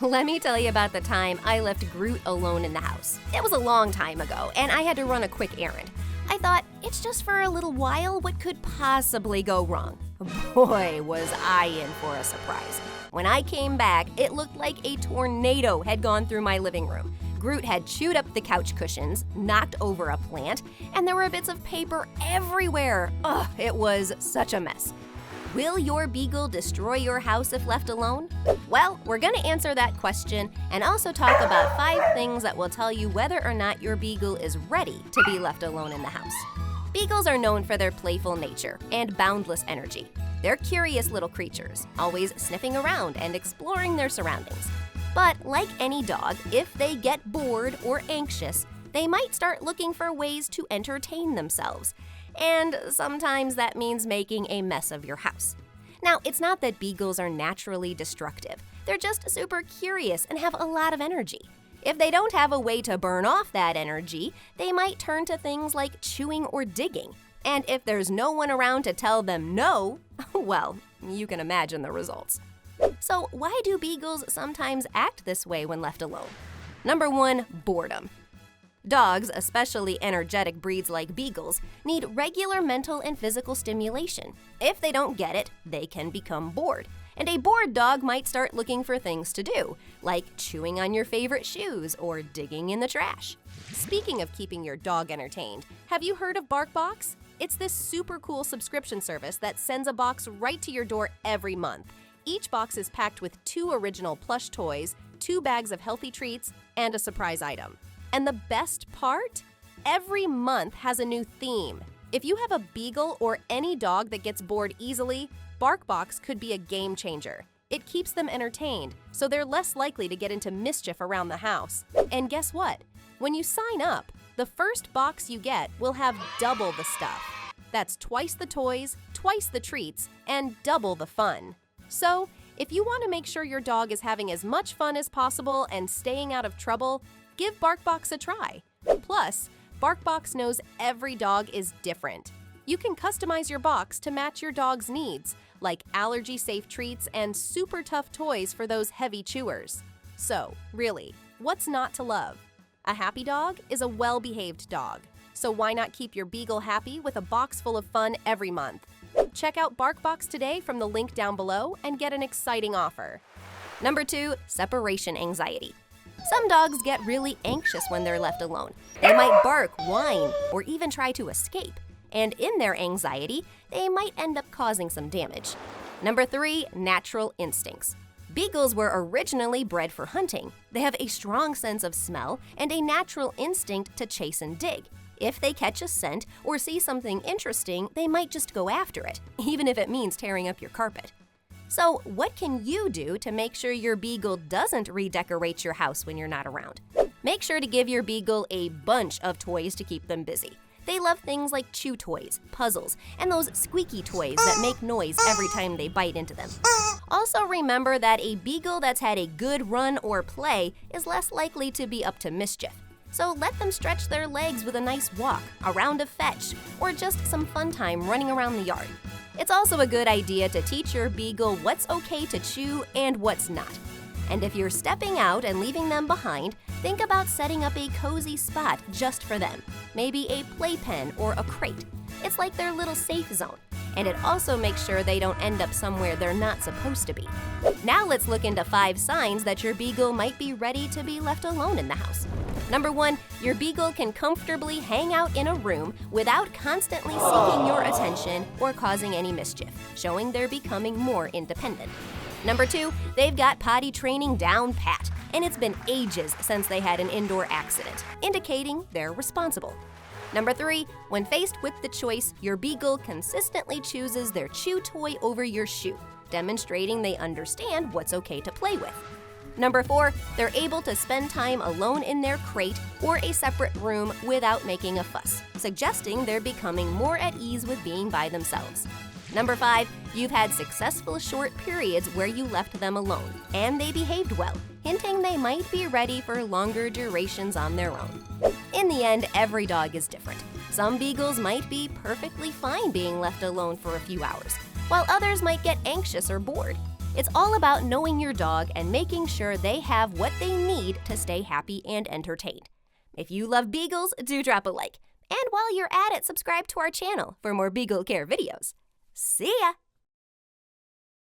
Let me tell you about the time I left Groot alone in the house. It was a long time ago, and I had to run a quick errand. I thought, it's just for a little while, what could possibly go wrong? Boy, was I in for a surprise. When I came back, it looked like a tornado had gone through my living room. Groot had chewed up the couch cushions, knocked over a plant, and there were bits of paper everywhere. Ugh, it was such a mess. Will your Beagle destroy your house if left alone? Well, we're gonna answer that question and also talk about 5 things that will tell you whether or not your Beagle is ready to be left alone in the house. Beagles are known for their playful nature and boundless energy. They're curious little creatures, always sniffing around and exploring their surroundings. But like any dog, if they get bored or anxious, they might start looking for ways to entertain themselves. And sometimes that means making a mess of your house. Now, it's not that Beagles are naturally destructive. They're just super curious and have a lot of energy. If they don't have a way to burn off that energy, they might turn to things like chewing or digging. And if there's no one around to tell them no, well, you can imagine the results. So why do Beagles sometimes act this way when left alone? Number 1, boredom. Dogs, especially energetic breeds like Beagles, need regular mental and physical stimulation. If they don't get it, they can become bored. And a bored dog might start looking for things to do, like chewing on your favorite shoes or digging in the trash. Speaking of keeping your dog entertained, have you heard of BarkBox? It's this super cool subscription service that sends a box right to your door every month. Each box is packed with 2 original plush toys, 2 bags of healthy treats, and a surprise item. And the best part? Every month has a new theme. If you have a Beagle or any dog that gets bored easily, BarkBox could be a game changer. It keeps them entertained, so they're less likely to get into mischief around the house. And guess what? When you sign up, the first box you get will have double the stuff. That's twice the toys, twice the treats, and double the fun. So, if you want to make sure your dog is having as much fun as possible and staying out of trouble, give BarkBox a try. Plus, BarkBox knows every dog is different. You can customize your box to match your dog's needs, like allergy-safe treats and super tough toys for those heavy chewers. So, really, what's not to love? A happy dog is a well-behaved dog. So why not keep your Beagle happy with a box full of fun every month? Check out BarkBox today from the link down below and get an exciting offer. Number 2, separation anxiety. Some dogs get really anxious when they're left alone. They might bark, whine, or even try to escape. And in their anxiety, they might end up causing some damage. Number 3, natural instincts. Beagles were originally bred for hunting. They have a strong sense of smell and a natural instinct to chase and dig. If they catch a scent or see something interesting, they might just go after it, even if it means tearing up your carpet. So, what can you do to make sure your Beagle doesn't redecorate your house when you're not around? Make sure to give your Beagle a bunch of toys to keep them busy. They love things like chew toys, puzzles, and those squeaky toys that make noise every time they bite into them. Also remember that a Beagle that's had a good run or play is less likely to be up to mischief. So let them stretch their legs with a nice walk, a round of fetch, or just some fun time running around the yard. It's also a good idea to teach your Beagle what's okay to chew and what's not. And if you're stepping out and leaving them behind, think about setting up a cozy spot just for them. Maybe a playpen or a crate. It's like their little safe zone. And it also makes sure they don't end up somewhere they're not supposed to be. Now let's look into 5 signs that your Beagle might be ready to be left alone in the house. Number 1, your Beagle can comfortably hang out in a room without constantly seeking your attention or causing any mischief, showing they're becoming more independent. Number 2, they've got potty training down pat, and it's been ages since they had an indoor accident, indicating they're responsible. Number 3, when faced with the choice, your Beagle consistently chooses their chew toy over your shoe, demonstrating they understand what's okay to play with. Number 4, they're able to spend time alone in their crate or a separate room without making a fuss, suggesting they're becoming more at ease with being by themselves. Number 5, you've had successful short periods where you left them alone, and they behaved well, hinting they might be ready for longer durations on their own. In the end, every dog is different. Some Beagles might be perfectly fine being left alone for a few hours, while others might get anxious or bored. It's all about knowing your dog and making sure they have what they need to stay happy and entertained. If you love Beagles, do drop a like. And while you're at it, subscribe to our channel for more Beagle Care videos. See ya!